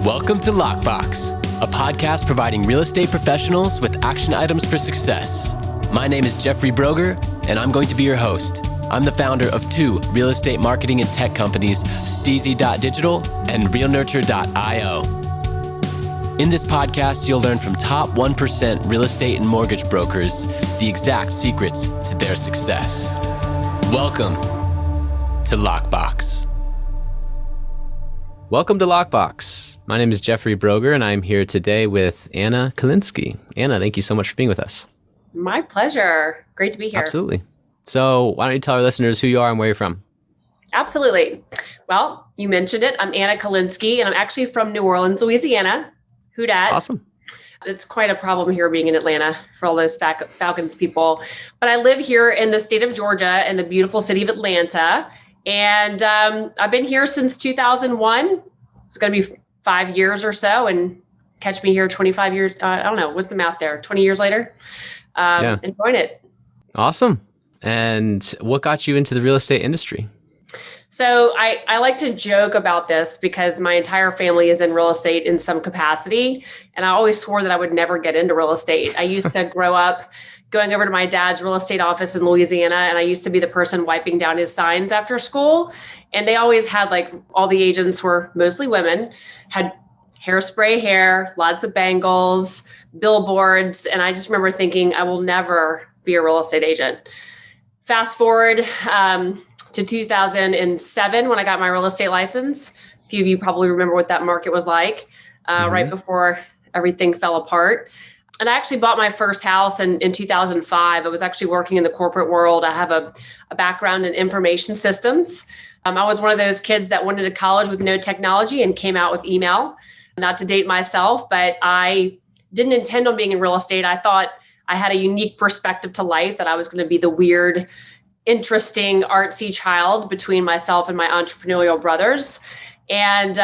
Welcome to Lockbox, a podcast providing real estate professionals with action items for success. My name is Jeffrey Brogger, and I'm going to be your host. I'm the founder of two real estate marketing and tech companies, STEEZY.Digital and Realtor.io. In this podcast, you'll learn from top 1% real estate and mortgage brokers the exact secrets to their success. Welcome to Lockbox. Welcome to Lockbox. My name is Jeffrey Brogger, and I'm here today with Anna Kilinski. Anna, thank you so much for being with us. My pleasure. Great to be here. Absolutely. So why don't you tell our listeners who you are and where you're from? Absolutely. Well, you mentioned it. I'm Anna Kilinski, and I'm actually from New Orleans, Louisiana. Who dat? Awesome. It's quite a problem here being in Atlanta for all those Falcons people. But I live here in the state of Georgia in the beautiful city of Atlanta. And I've been here since 2001. It's going to be 5 years or so, and catch me here 25 years. I don't know. What's the math there? 20 years later? Enjoying it. Awesome. And what got you into the real estate industry? So I like to joke about this because my entire family is in real estate in some capacity. And I always swore that I would never get into real estate. I used to grow up going over to my dad's real estate office in Louisiana. And I used to be the person wiping down his signs after school. And they always had, like, all the agents were mostly women, had hairspray hair, lots of bangles, billboards. And I just remember thinking, I will never be a real estate agent. Fast forward to 2007 when I got my real estate license. A few of you probably remember what that market was like right before everything fell apart. And I actually bought my first house in 2005. I was actually working in the corporate world. I have a background in information systems. I was one of those kids that went into college with no technology and came out with email. Not to date myself, but I didn't intend on being in real estate. I thought I had a unique perspective to life, that I was going to be the weird, interesting, artsy child between myself and my entrepreneurial brothers. And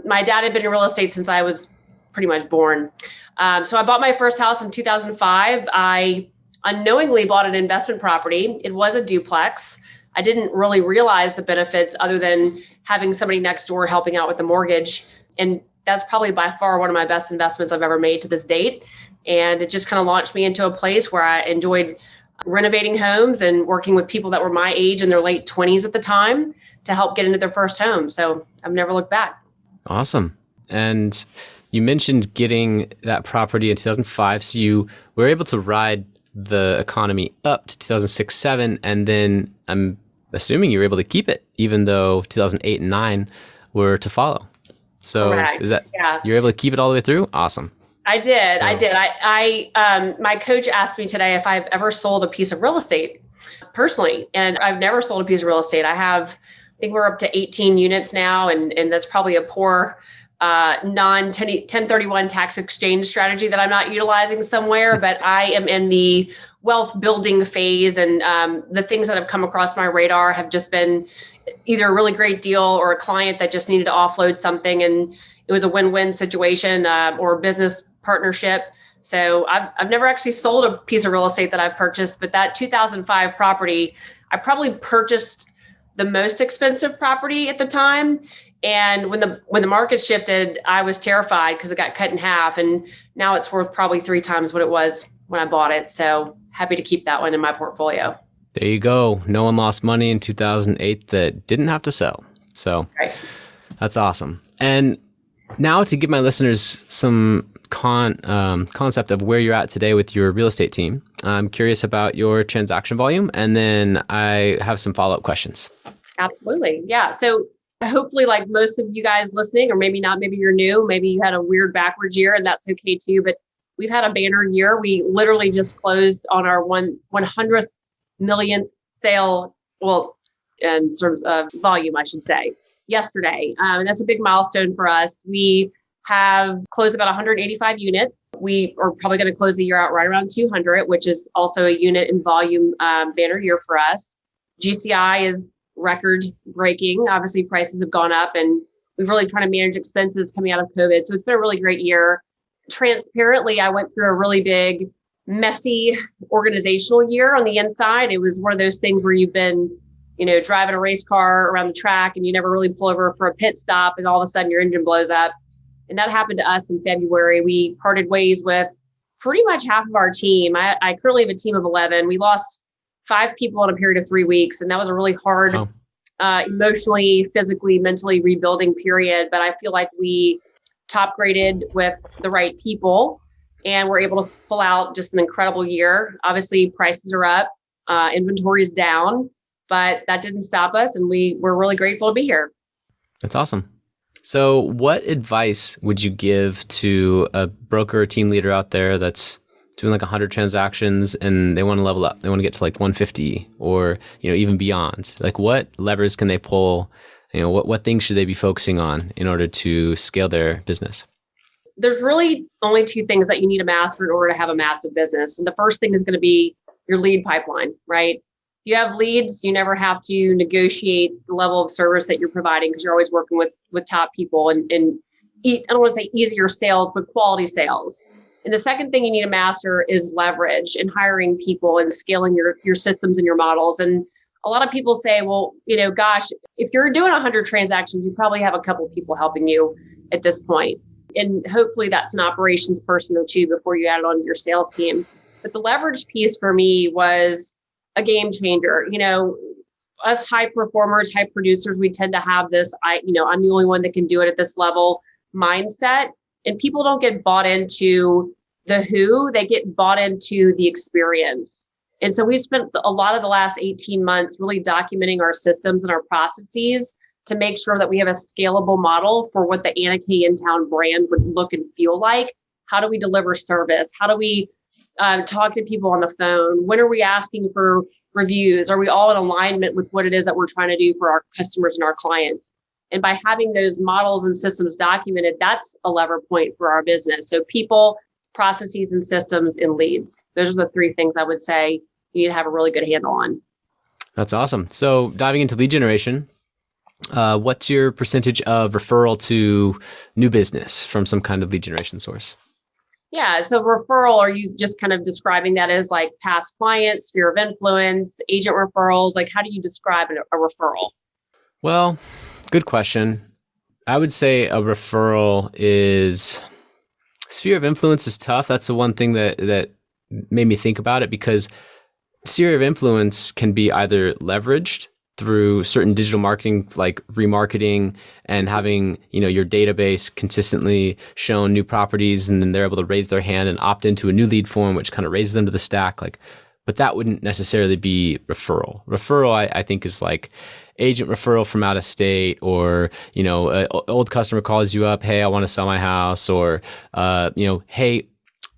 my dad had been in real estate since I was pretty much born. So I bought my first house in 2005. I unknowingly bought an investment property. It was a duplex. I didn't really realize the benefits other than having somebody next door helping out with the mortgage. And that's probably by far one of my best investments I've ever made to this date. And it just kind of launched me into a place where I enjoyed renovating homes and working with people that were my age in their late 20s at the time to help get into their first home. So I've never looked back. Awesome. And you mentioned getting that property in 2005. So you were able to ride the economy up to 2006-07. And then I'm assuming you were able to keep it, even though 2008 and 9 were to follow. So Correct. Is that, yeah. You're able to keep it all the way through? Awesome. I did. My coach asked me today if I've ever sold a piece of real estate personally. And I've never sold a piece of real estate. I think we're up to 18 units now. And that's probably a poor non-1031 tax exchange strategy that I'm not utilizing somewhere, but I am in the wealth building phase. And the things that have come across my radar have just been either a really great deal or a client that just needed to offload something. And it was a win-win situation or business partnership. So I've never actually sold a piece of real estate that I've purchased, but that 2005 property, I probably purchased the most expensive property at the time. And when the market shifted, I was terrified because it got cut in half, and now it's worth probably 3 times what it was when I bought it. So happy to keep that one in my portfolio. There you go. No one lost money in 2008 that didn't have to sell. So Right. That's awesome. And now to give my listeners some concept of where you're at today with your real estate team, I'm curious about your transaction volume, and then I have some follow-up questions. Absolutely. Yeah. So hopefully, like most of you guys listening, or maybe not, maybe you're new, maybe you had a weird backwards year, and that's okay too. But we've had a banner year. We literally just closed on our 100th millionth sale, in terms of volume, I should say, yesterday. And that's a big milestone for us. We have closed about 185 units. We are probably going to close the year out right around 200, which is also a unit in volume banner year for us. GCI is record breaking. Obviously, prices have gone up, and we've really tried to manage expenses coming out of COVID. So it's been a really great year. Transparently, I went through a really big, messy organizational year on the inside. It was one of those things where you've been, driving a race car around the track and you never really pull over for a pit stop, and all of a sudden your engine blows up. And that happened to us in February. We parted ways with pretty much half of our team. I currently have a team of 11. We lost 5 people in a period of 3 weeks. And that was a really hard, emotionally, physically, mentally rebuilding period. But I feel like we top graded with the right people and we're able to pull out just an incredible year. Obviously, prices are up, inventory is down, but that didn't stop us. And we're really grateful to be here. That's awesome. So what advice would you give to a broker or team leader out there that's doing like 100 transactions and they want to level up? They want to get to like 150 or, even beyond. Like what levers can they pull? What things should they be focusing on in order to scale their business? There's really only 2 things that you need to master in order to have a massive business. And the first thing is going to be your lead pipeline, right? You have leads, you never have to negotiate the level of service that you're providing because you're always working with top people and I don't want to say easier sales, but quality sales. And the second thing you need to master is leverage and hiring people and scaling your systems and your models. And a lot of people say, well, gosh, if you're doing 100 transactions, you probably have a couple of people helping you at this point. And hopefully that's an operations person or 2 before you add it on to your sales team. But the leverage piece for me was a game changer. Us high performers, high producers, we tend to have this, I'm the only one that can do it at this level mindset. And people don't get bought into the who, they get bought into the experience. And so we've spent a lot of the last 18 months really documenting our systems and our processes to make sure that we have a scalable model for what the Anna K Intown brand would look and feel like. How do we deliver service? How do we talk to people on the phone? When are we asking for reviews? Are we all in alignment with what it is that we're trying to do for our customers and our clients? And by having those models and systems documented, that's a lever point for our business. So people, processes, and systems and leads. Those are the 3 things I would say you need to have a really good handle on. That's awesome. So diving into lead generation, what's your percentage of referral to new business from some kind of lead generation source? Yeah. So referral, are you just kind of describing that as like past clients, sphere of influence, agent referrals? Like how do you describe a referral? Well, good question. I would say a referral is sphere of influence is tough. That's the one thing that made me think about it because sphere of influence can be either leveraged through certain digital marketing, like remarketing and having, your database consistently shown new properties, and then they're able to raise their hand and opt into a new lead form, which kind of raises them to the stack. But that wouldn't necessarily be referral. Referral, I think, is like agent referral from out of state, or, an old customer calls you up, hey, I want to sell my house, or, hey,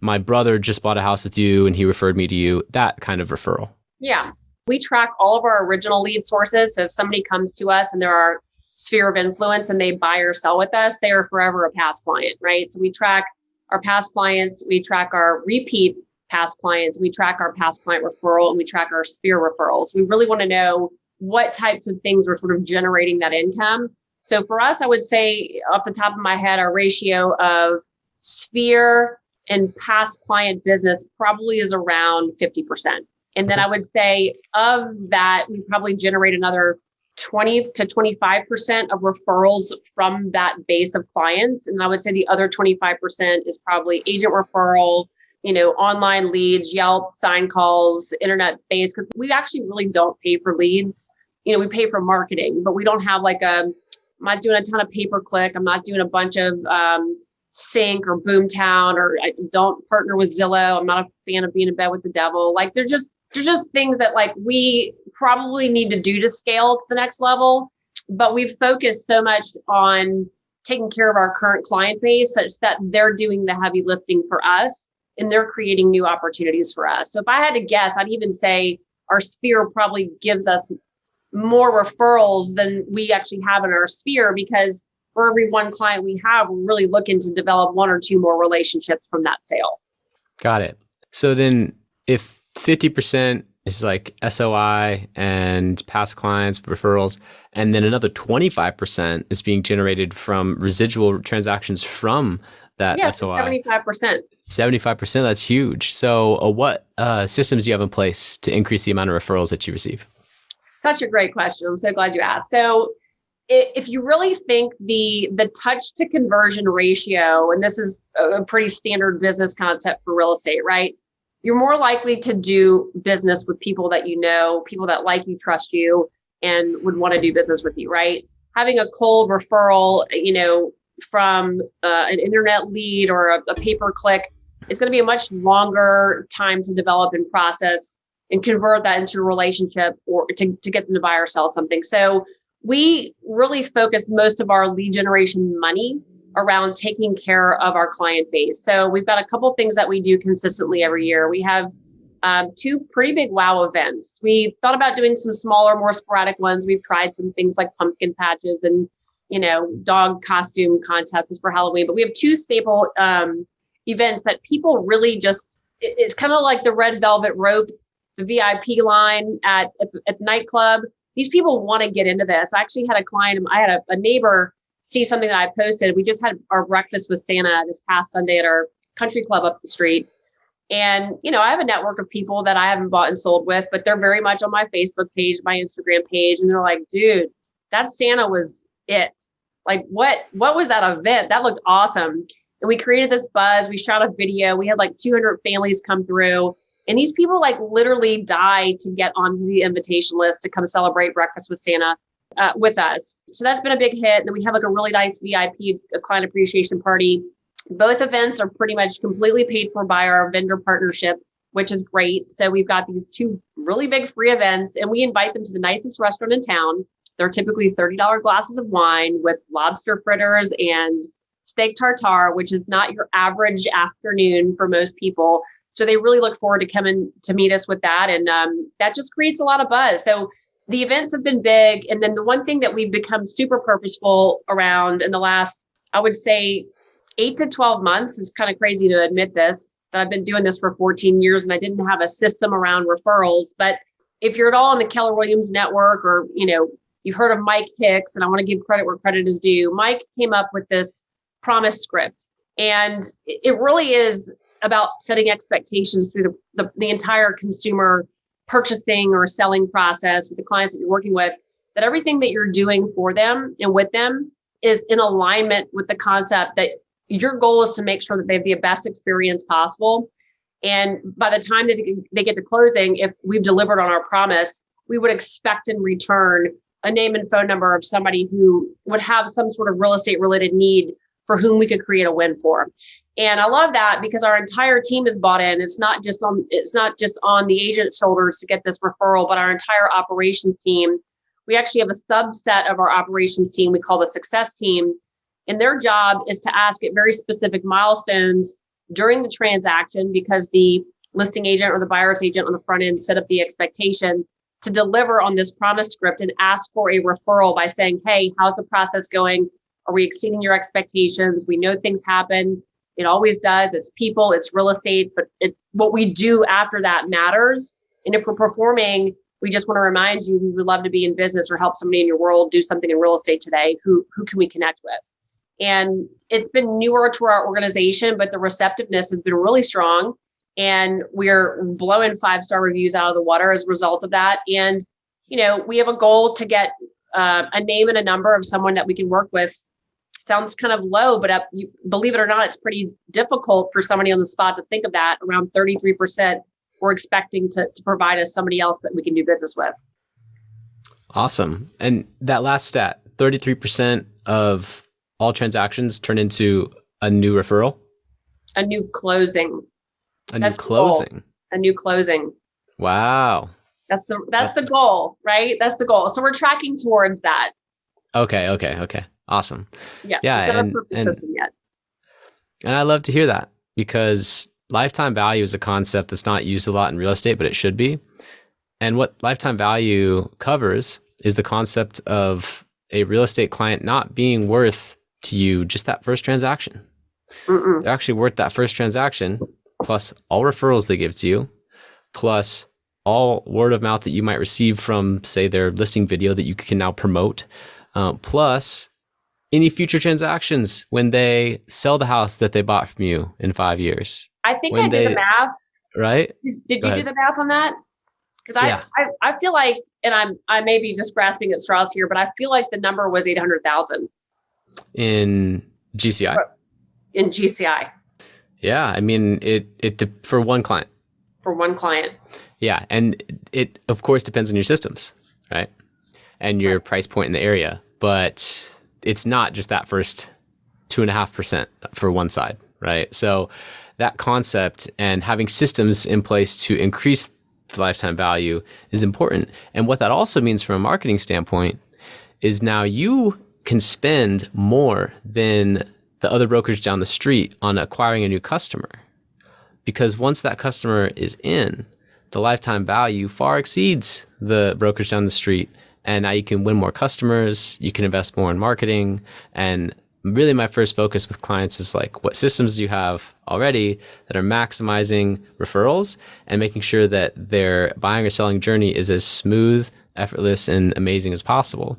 my brother just bought a house with you and he referred me to you, that kind of referral. Yeah. We track all of our original lead sources. So if somebody comes to us and they're our sphere of influence and they buy or sell with us, they are forever a past client, right? So we track our past clients, we track our repeat past clients, we track our past client referral, and we track our sphere referrals. We really want to know what types of things are sort of generating that income. So for us, I would say off the top of my head, our ratio of sphere and past client business probably is around 50%. And then I would say of that, we probably generate another 20 to 25% of referrals from that base of clients. And I would say the other 25% is probably agent referral, online leads, Yelp, sign calls, internet based. Because we actually really don't pay for leads. We pay for marketing, but we don't have I'm not doing a ton of pay-per-click. I'm not doing a bunch of Sync or Boomtown, or I don't partner with Zillow. I'm not a fan of being in bed with the devil. They're just things that we probably need to do to scale to the next level. But we've focused so much on taking care of our current client base such that they're doing the heavy lifting for us and they're creating new opportunities for us. So if I had to guess, I'd even say our sphere probably gives us more referrals than we actually have in our sphere, because for every one client we have, we're really looking to develop 1 or 2 more relationships from that sale. Got it. So then if 50% is like SOI and past clients, referrals, and then another 25% is being generated from residual transactions from that SOI. 75%. 75%, that's huge. So what systems do you have in place to increase the amount of referrals that you receive? Such a great question. I'm so glad you asked. So if you really think the touch to conversion ratio, and this is a pretty standard business concept for real estate, right? You're more likely to do business with people that you know, people that like you, trust you, and would want to do business with you, right? Having a cold referral, from an internet lead or a pay-per-click, it's going to be a much longer time to develop and process and convert that into a relationship or to get them to buy or sell something. So we really focus most of our lead generation money around taking care of our client base. So we've got a couple things that we do consistently every year. We have 2 pretty big wow events. We thought about doing some smaller, more sporadic ones. We've tried some things like pumpkin patches and, dog costume contests for Halloween, but we have 2 staple events that people really it's kind of like the red velvet rope, the VIP line at the nightclub. These people want to get into this. I actually had I had a neighbor see something that I posted. We just had our breakfast with Santa this past Sunday at our country club up the street. And, I have a network of people that I haven't bought and sold with, but they're very much on my Facebook page, my Instagram page. And they're like, dude, that Santa was it. Like, what was that event? That looked awesome. And we created this buzz. We shot a video. We had like 200 families come through. And these people like literally die to get onto the invitation list to come celebrate breakfast with Santa with us. So that's been a big hit. And then we have like a really nice VIP, a client appreciation party. Both events are pretty much completely paid for by our vendor partnerships, which is great. So we've got these 2 really big free events, and we invite them to the nicest restaurant in town. They're typically $30 glasses of wine with lobster fritters and steak tartare, which is not your average afternoon for most people. So they really look forward to coming to meet us with that. And that just creates a lot of buzz. So the events have been big. And then the one thing that we've become super purposeful around in the last, I would say, 8 to 12 months, it's kind of crazy to admit this, that I've been doing this for 14 years and I didn't have a system around referrals. But if you're at all in the Keller Williams network or, you've heard of Mike Hicks, and I want to give credit where credit is due. Mike came up with this promise script, and it really is about setting expectations through the entire consumer purchasing or selling process with the clients that you're working with, that everything that you're doing for them and with them is in alignment with the concept that your goal is to make sure that they have the best experience possible. And by the time that they get to closing, if we've delivered on our promise, we would expect in return a name and phone number of somebody who would have some sort of real estate related need for whom we could create a win for. And I love that because our entire team is bought in. It's not just on the agent's shoulders to get this referral, but our entire operations team. We actually have a subset of our operations team we call the success team. And their job is to ask at very specific milestones during the transaction, because the listing agent or the buyer's agent on the front end set up the expectation to deliver on this promise script and ask for a referral by saying, hey, how's the process going? Are we exceeding your expectations? We know things happen. It always does. It's people, it's real estate, but what we do after that matters. And if we're performing, we just want to remind you, we would love to be in business or help somebody in your world do something in real estate today. Who can we connect with? And it's been newer to our organization, but the receptiveness has been really strong. And we're blowing 5-star reviews out of the water as a result of that. And, we have a goal to get a name and a number of someone that we can work with. Sounds kind of low, but believe it or not, it's pretty difficult for somebody on the spot to think of that. Around 33% we're expecting to provide us somebody else that we can do business with. Awesome. And that last stat, 33% of all transactions turn into a new referral? A new closing. A new closing. A new closing. Wow. That's the goal, right? That's the goal. So we're tracking towards that. Okay. Awesome. Yeah. And I love to hear that, because lifetime value is a concept that's not used a lot in real estate, but it should be. And what lifetime value covers is the concept of a real estate client not being worth to you just that first transaction. They're actually worth that first transaction, plus all referrals they give to you, plus all word of mouth that you might receive from, say, their listing video that you can now promote, plus any future transactions when they sell the house that they bought from you in 5 years. I think I did the math. Right? Did you do the math on that? Because I feel like, and I may be just grasping at straws here, but I feel like the number was 800,000 in GCI. In GCI. Yeah, I mean for one client. For one client. Yeah, and it of course depends on your systems, right? And your price point in the area, but it's not just that first 2.5% for one side, right? So that concept and having systems in place to increase the lifetime value is important. And what that also means from a marketing standpoint is now you can spend more than the other brokers down the street on acquiring a new customer. Because once that customer is in, the lifetime value far exceeds the brokers down the street. And now you can win more customers, you can invest more in marketing. And really my first focus with clients is like, what systems do you have already that are maximizing referrals and making sure that their buying or selling journey is as smooth, effortless, and amazing as possible.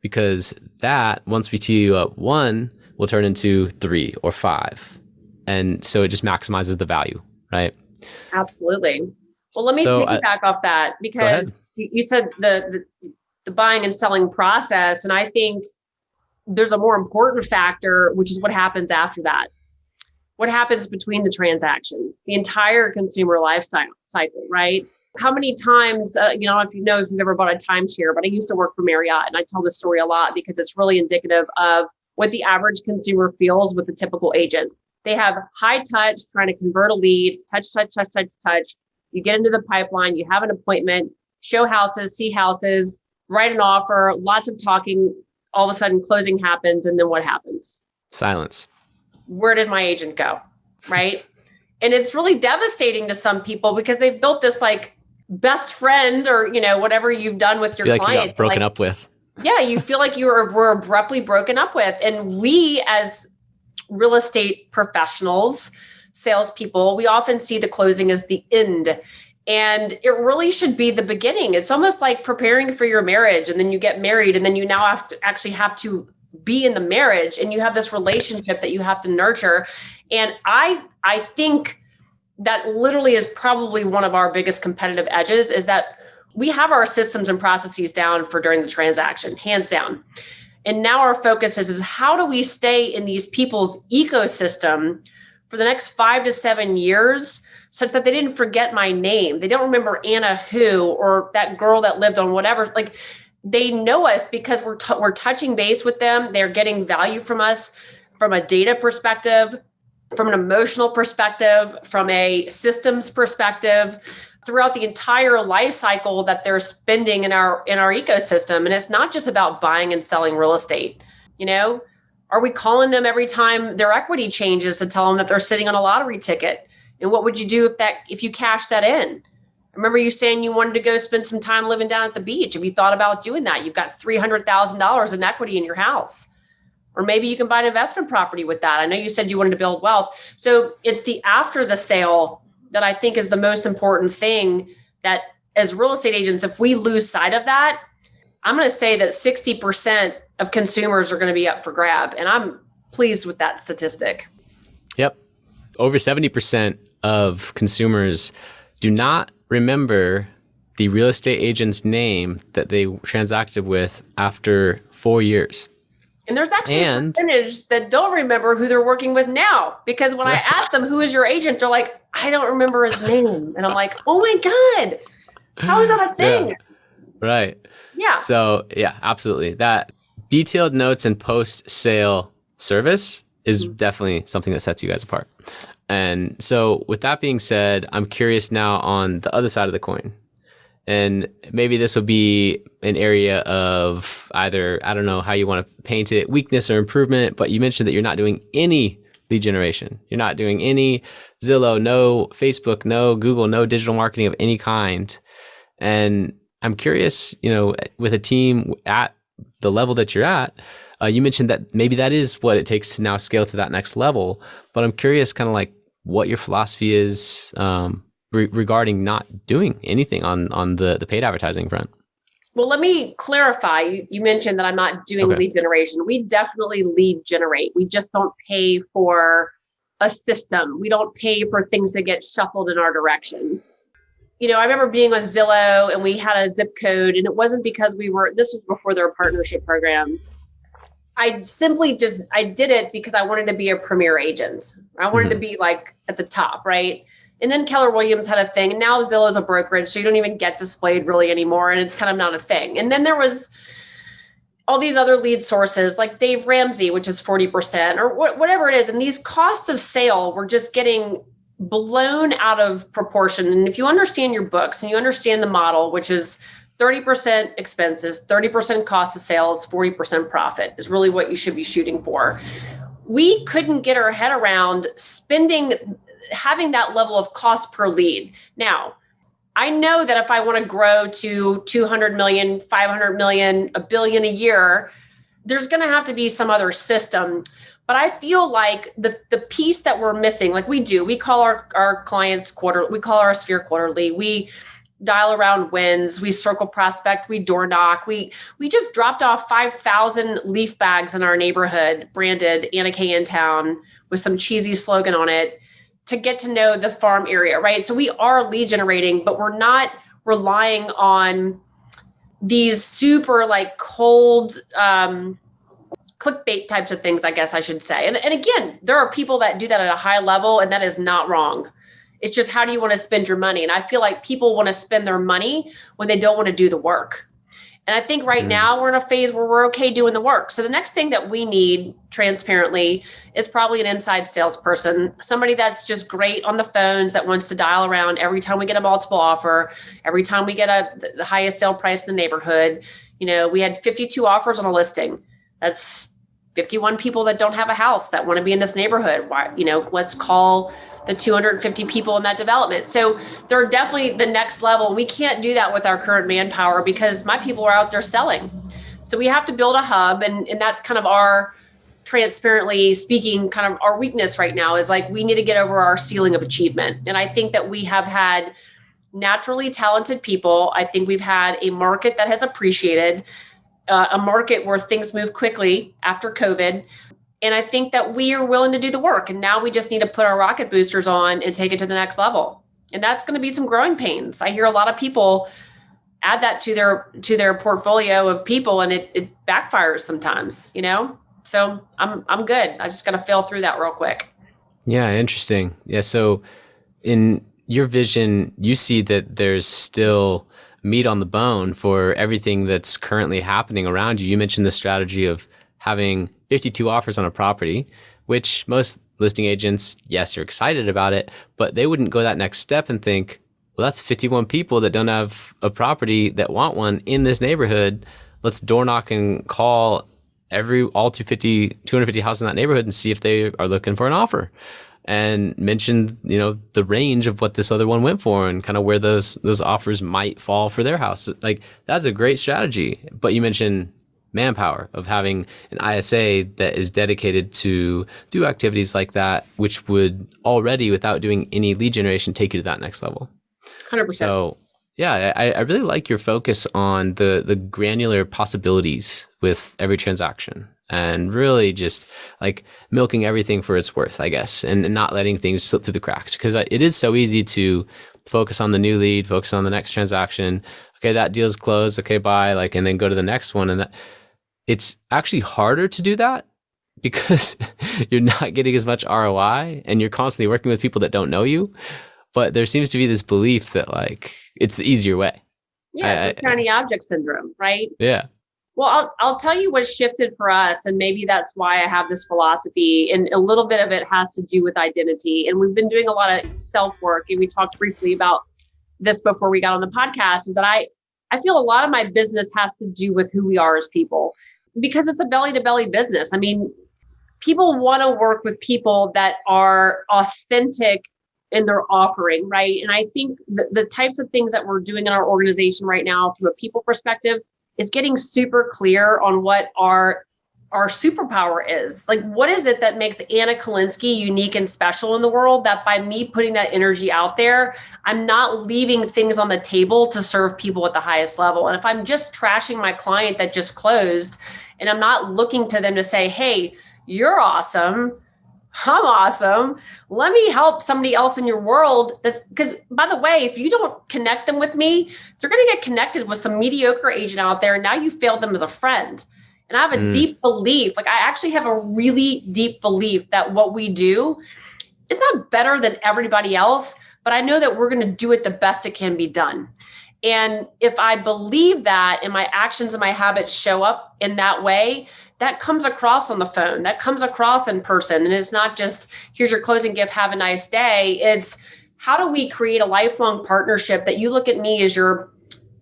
Because that, once we tee you up one, will turn into 3 or 5. And so it just maximizes the value, right? Absolutely. Well, let me piggyback off that, because you said the buying and selling process. And I think there's a more important factor, which is what happens after that. What happens between the transaction, the entire consumer lifestyle cycle, right? How many times, if you've ever bought a timeshare, but I used to work for Marriott, and I tell this story a lot because it's really indicative of what the average consumer feels with the typical agent. They have high touch, trying to convert a lead, touch. You get into the pipeline, you have an appointment, show houses, see houses, write an offer, lots of talking. All of a sudden closing happens. And then what happens? Silence. Where did my agent go? Right. And it's really devastating to some people because they've built this like best friend or, whatever you've done with your client. Like you got broken up with. Yeah. You feel like were abruptly broken up with. And we as real estate professionals, salespeople, we often see the closing as the end. And it really should be the beginning. It's almost like preparing for your marriage, and then you get married, and then you now have to be in the marriage, and you have this relationship that you have to nurture. And I think that literally is probably one of our biggest competitive edges, is that we have our systems and processes down for during the transaction, hands down. And now our focus is how do we stay in these people's ecosystem for the next 5 to 7 years, such that they didn't forget my name. They don't remember Anna who, or that girl that lived on whatever. Like, they know us because we're touching base with them. They're getting value from us from a data perspective, from an emotional perspective, from a systems perspective, throughout the entire life cycle that they're spending in our ecosystem. And it's not just about buying and selling real estate. Are we calling them every time their equity changes to tell them that they're sitting on a lottery ticket? And what would you do if you cash that in? I remember you saying you wanted to go spend some time living down at the beach. Have you thought about doing that? You've got $300,000 in equity in your house. Or maybe you can buy an investment property with that. I know you said you wanted to build wealth. So it's the after the sale that I think is the most important thing, that as real estate agents, if we lose sight of that, I'm going to say that 60% of consumers are going to be up for grab. And I'm pleased with that statistic. Yep. Over 70% of consumers do not remember the real estate agent's name that they transacted with after 4 years. And there's actually a percentage that don't remember who they're working with now, because when I ask them, who is your agent? They're like, I don't remember his name. And I'm like, oh my God, how is that a thing? Yeah. Right. Yeah. So yeah, absolutely. That detailed notes and post-sale service is definitely something that sets you guys apart. And so with that being said, I'm curious now on the other side of the coin. And maybe this will be an area of either, I don't know how you want to paint it, weakness or improvement, but you mentioned that you're not doing any lead generation. You're not doing any Zillow, no Facebook, no Google, no digital marketing of any kind. And I'm curious, with a team at the level that you're at, you mentioned that maybe that is what it takes to now scale to that next level. But I'm curious kind of like what your philosophy is regarding not doing anything on the paid advertising front. Well, let me clarify. You mentioned that I'm not doing lead generation. We definitely lead generate. We just don't pay for a system. We don't pay for things that get shuffled in our direction. I remember being on Zillow and we had a zip code, and it wasn't because this was before their partnership program. I did it because I wanted to be a premier agent. I wanted to be like at the top, right? And then Keller Williams had a thing, and now Zillow's a brokerage, so you don't even get displayed really anymore, and it's kind of not a thing. And then there was all these other lead sources like Dave Ramsey, which is 40%, or whatever it is. And these costs of sale were just getting blown out of proportion. And if you understand your books and you understand the model, which is 30% expenses, 30% cost of sales, 40% profit is really what you should be shooting for. We couldn't get our head around having that level of cost per lead. Now, I know that if I want to grow to 200 million, 500 million, $1 billion a year, there's going to have to be some other system. But I feel like the piece that we're missing, like we call our clients we call our sphere quarterly. We dial around wins, we circle prospect, we door knock. We just dropped off 5,000 leaf bags in our neighborhood, branded Anna Intown with some cheesy slogan on it, to get to know the farm area, right? So we are lead generating, but we're not relying on these super like cold clickbait types of things, I guess I should say. And again, there are people that do that at a high level, and that is not wrong. It's just, how do you want to spend your money? And I feel like people want to spend their money when they don't want to do the work. And I think right now we're in a phase where we're okay doing the work. So the next thing that we need, transparently, is probably an inside salesperson, somebody that's just great on the phones, that wants to dial around every time we get a multiple offer, every time we get the highest sale price in the neighborhood. We had 52 offers on a listing. That's 51 people that don't have a house that want to be in this neighborhood. Why, let's call the 250 people in that development. So they're definitely the next level. We can't do that with our current manpower because my people are out there selling. So we have to build a hub, and that's kind of our, transparently speaking, kind of our weakness right now, is like we need to get over our ceiling of achievement. And I think that we have had naturally talented people. I think we've had a market that has appreciated, a market where things move quickly after COVID. And I think that we are willing to do the work. And now we just need to put our rocket boosters on and take it to the next level. And that's going to be some growing pains. I hear a lot of people add that to their portfolio of people, and it backfires sometimes, So I'm good. I just got to fail through that real quick. Yeah, interesting. Yeah, so in your vision, you see that there's still meat on the bone for everything that's currently happening around you. You mentioned the strategy of having 52 offers on a property, which most listing agents, yes, you're excited about it, but they wouldn't go that next step and think, well, that's 51 people that don't have a property that want one in this neighborhood. Let's door knock and call all 250 houses in that neighborhood and see if they are looking for an offer. And mentioned, the range of what this other one went for and kind of where those offers might fall for their house. Like, that's a great strategy. But you mentioned manpower, of having an ISA that is dedicated to do activities like that, which would already, without doing any lead generation, take you to that next level. 100%. So yeah, I really like your focus on the granular possibilities with every transaction, and really just like milking everything for its worth, I guess, and not letting things slip through the cracks, because it is so easy to focus on the new lead, focus on the next transaction. Okay, that deal's closed. Okay, bye. And then go to the next one. And it's actually harder to do that because you're not getting as much ROI and you're constantly working with people that don't know you. But there seems to be this belief that it's the easier way. Yes, it's shiny object syndrome, right? Yeah. Well, I'll tell you what shifted for us, and maybe that's why I have this philosophy, and a little bit of it has to do with identity. And we've been doing a lot of self-work, and we talked briefly about this before we got on the podcast, is that I feel a lot of my business has to do with who we are as people, because it's a belly-to-belly business. I mean, people want to work with people that are authentic in their offering, right? And I think the types of things that we're doing in our organization right now from a people perspective is getting super clear on what our superpower is. Like, what is it that makes Anna Kilinski unique and special in the world, that by me putting that energy out there, I'm not leaving things on the table to serve people at the highest level. And if I'm just trashing my client that just closed, and I'm not looking to them to say, hey, you're awesome, I'm awesome. Let me help somebody else in your world. That's because, by the way, if you don't connect them with me, they're going to get connected with some mediocre agent out there. And now you failed them as a friend. And I have a deep belief, like I actually have a really deep belief that what we do is not better than everybody else, but I know that we're going to do it the best it can be done. And if I believe that and my actions and my habits show up in that way, that comes across on the phone, that comes across in person. And it's not just, here's your closing gift, have a nice day. It's how do we create a lifelong partnership that you look at me as your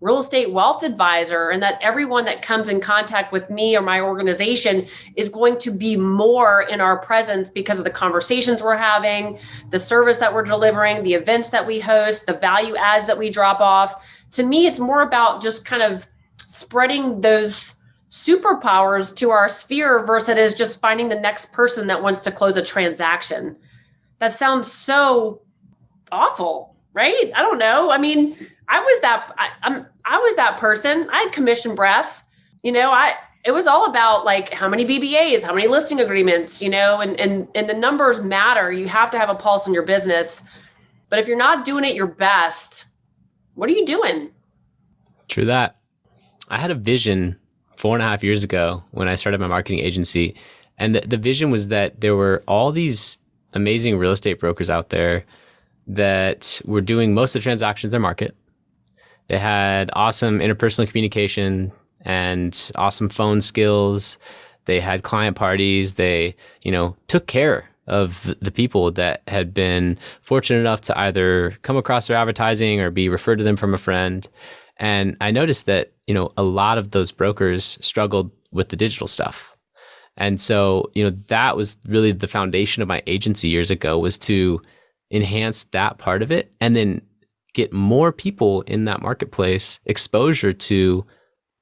real estate wealth advisor, and that everyone that comes in contact with me or my organization is going to be more in our presence because of the conversations we're having, the service that we're delivering, the events that we host, the value adds that we drop off. To me, it's more about just kind of spreading those superpowers to our sphere versus just finding the next person that wants to close a transaction. That sounds so awful, right? I don't know. I mean, I was that person. I had commission breath. It was all about like how many BBAs, how many listing agreements, and the numbers matter. You have to have a pulse in your business. But if you're not doing it your best, what are you doing? True that. I had a vision 4.5 years ago when I started my marketing agency. And the vision was that there were all these amazing real estate brokers out there that were doing most of the transactions in their market. They had awesome interpersonal communication and awesome phone skills. They had client parties. They, took care of the people that had been fortunate enough to either come across their advertising or be referred to them from a friend. And I noticed that, a lot of those brokers struggled with the digital stuff. And so, that was really the foundation of my agency years ago, was to enhance that part of it and then get more people in that marketplace exposure to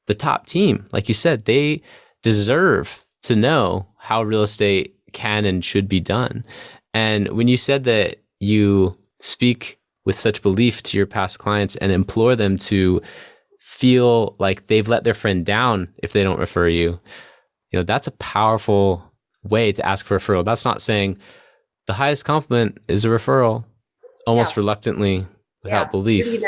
the top team. Like you said, they deserve to know how real estate can and should be done. And when you said that you speak with such belief to your past clients and implore them to feel like they've let their friend down if they don't refer you, that's a powerful way to ask for a referral. That's not saying the highest compliment is a referral, almost reluctantly, without belief.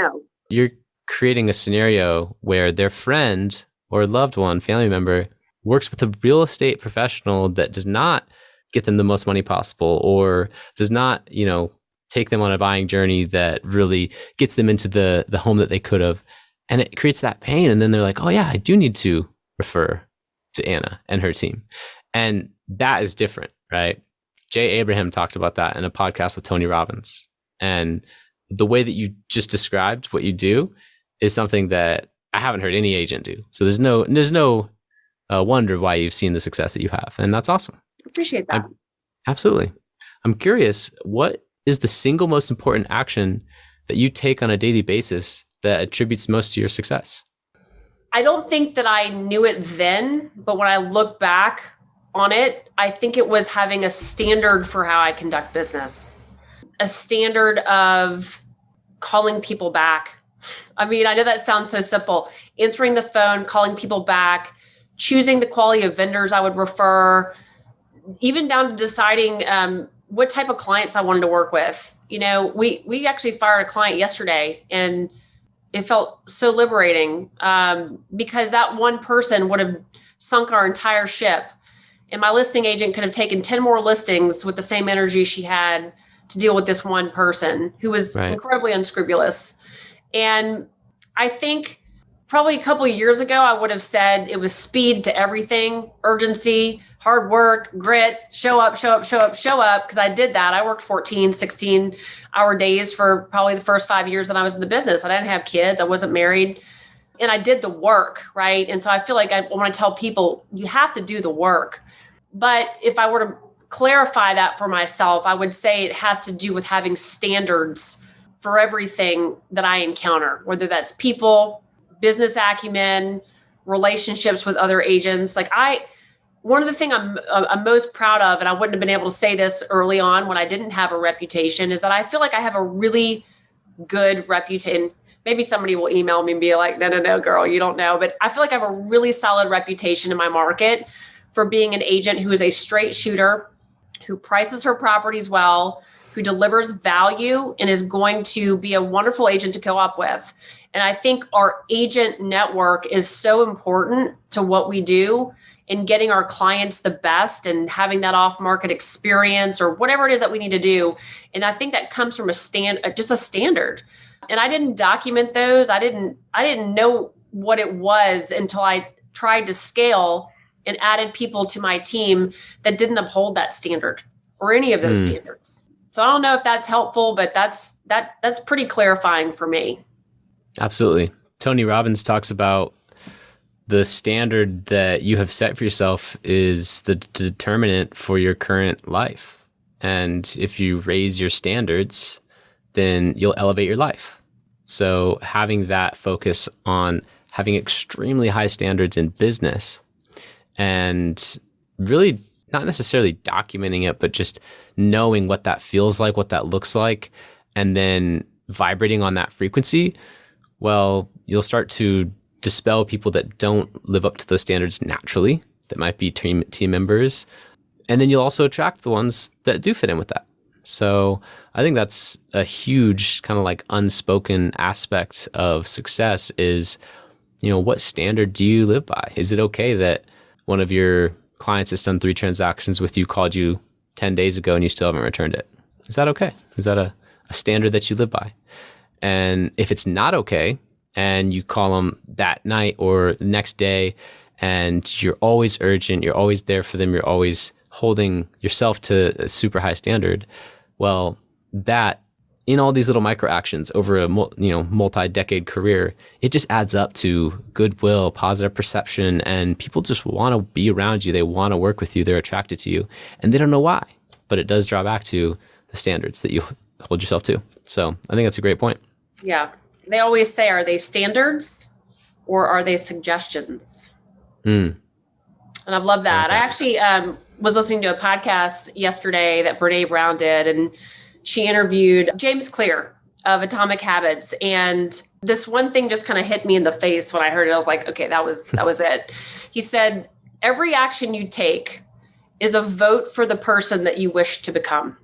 You're creating a scenario where their friend or loved one, family member, works with a real estate professional that does not get them the most money possible or does not, take them on a buying journey that really gets them into the home that they could have. And it creates that pain. And then they're like, oh yeah, I do need to refer to Anna and her team. And that is different, right? Jay Abraham talked about that in a podcast with Tony Robbins. And the way that you just described what you do is something that I haven't heard any agent do. So there's no wonder why you've seen the success that you have. And that's awesome. Appreciate that. Absolutely. I'm curious, what is the single most important action that you take on a daily basis that attributes most to your success? I don't think that I knew it then, but when I look back on it, I think it was having a standard for how I conduct business, a standard of calling people back. I mean, I know that sounds so simple. Answering the phone, calling people back, choosing the quality of vendors I would refer, even down to deciding what type of clients I wanted to work with. We actually fired a client yesterday, and it felt so liberating because that one person would have sunk our entire ship. And my listing agent could have taken 10 more listings with the same energy she had to deal with this one person who was incredibly unscrupulous. And I think probably a couple of years ago, I would have said it was speed to everything, urgency, hard work, grit, show up, because I did that. I worked 14, 16-hour days for probably the first 5 years that I was in the business. I didn't have kids. I wasn't married. And I did the work, right? And so I feel like I want to tell people, you have to do the work. But if I were to clarify that for myself, I would say it has to do with having standards for everything that I encounter, whether that's people, business acumen, relationships with other agents. One of the things I'm most proud of, and I wouldn't have been able to say this early on when I didn't have a reputation, is that I feel like I have a really good reputation. Maybe somebody will email me and be like, no, girl, you don't know. But I feel like I have a really solid reputation in my market for being an agent who is a straight shooter, who prices her properties well, who delivers value, and is going to be a wonderful agent to co-op with. And I think our agent network is so important to what we do in getting our clients the best and having that off-market experience or whatever it is that we need to do. And I think that comes from just a standard. And I didn't document those. I didn't know what it was until I tried to scale and added people to my team that didn't uphold that standard or any of those standards. So I don't know if that's helpful, but that's pretty clarifying for me. Absolutely. Tony Robbins talks about the standard that you have set for yourself is the determinant for your current life. And if you raise your standards, then you'll elevate your life. So having that focus on having extremely high standards in business and really not necessarily documenting it, but just knowing what that feels like, what that looks like, and then vibrating on that frequency, well, you'll start to dispel people that don't live up to those standards naturally, that might be team members. And then you'll also attract the ones that do fit in with that. So I think that's a huge kind of like unspoken aspect of success is, what standard do you live by? Is it okay that one of your clients has done 3 transactions with you, called you 10 days ago, and you still haven't returned it? Is that okay? Is that a standard that you live by? And if it's not okay, and you call them that night or the next day, and you're always urgent, you're always there for them, you're always holding yourself to a super high standard, well, that in all these little micro actions over a multi-decade career, it just adds up to goodwill, positive perception, and people just want to be around you. They want to work with you. They're attracted to you, and they don't know why, but it does draw back to the standards that you hold yourself to. So I think that's a great point. Yeah. They always say, are they standards or are they suggestions? And I've loved that. I actually was listening to a podcast yesterday that Brene Brown did, and she interviewed James Clear of Atomic Habits. And this one thing just kind of hit me in the face when I heard it. I was like, okay, that was it. He said, every action you take is a vote for the person that you wish to become.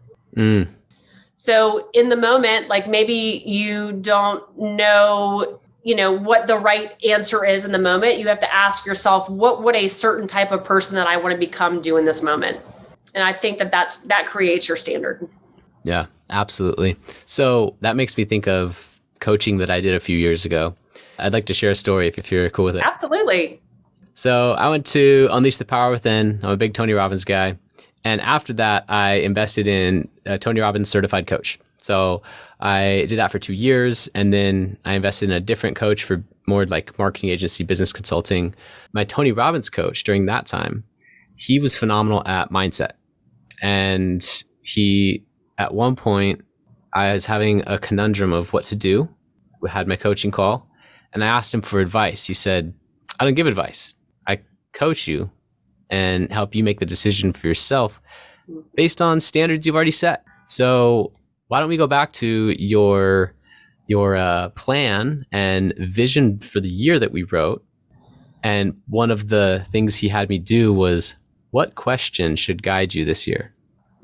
So in the moment, like maybe you don't know, what the right answer is in the moment. You have to ask yourself, what would a certain type of person that I want to become do in this moment? And I think that creates your standard. Yeah, absolutely. So that makes me think of coaching that I did a few years ago. I'd like to share a story if you're cool with it. Absolutely. So I went to Unleash the Power Within. I'm a big Tony Robbins guy. And after that, I invested in a Tony Robbins certified coach. So I did that for 2 years. And then I invested in a different coach for more like marketing agency, business consulting. My Tony Robbins coach during that time, he was phenomenal at mindset. And at one point, I was having a conundrum of what to do. We had my coaching call and I asked him for advice. He said, I don't give advice. I coach you and help you make the decision for yourself based on standards you've already set. So why don't we go back to your plan and vision for the year that we wrote? And one of the things he had me do was, what question should guide you this year?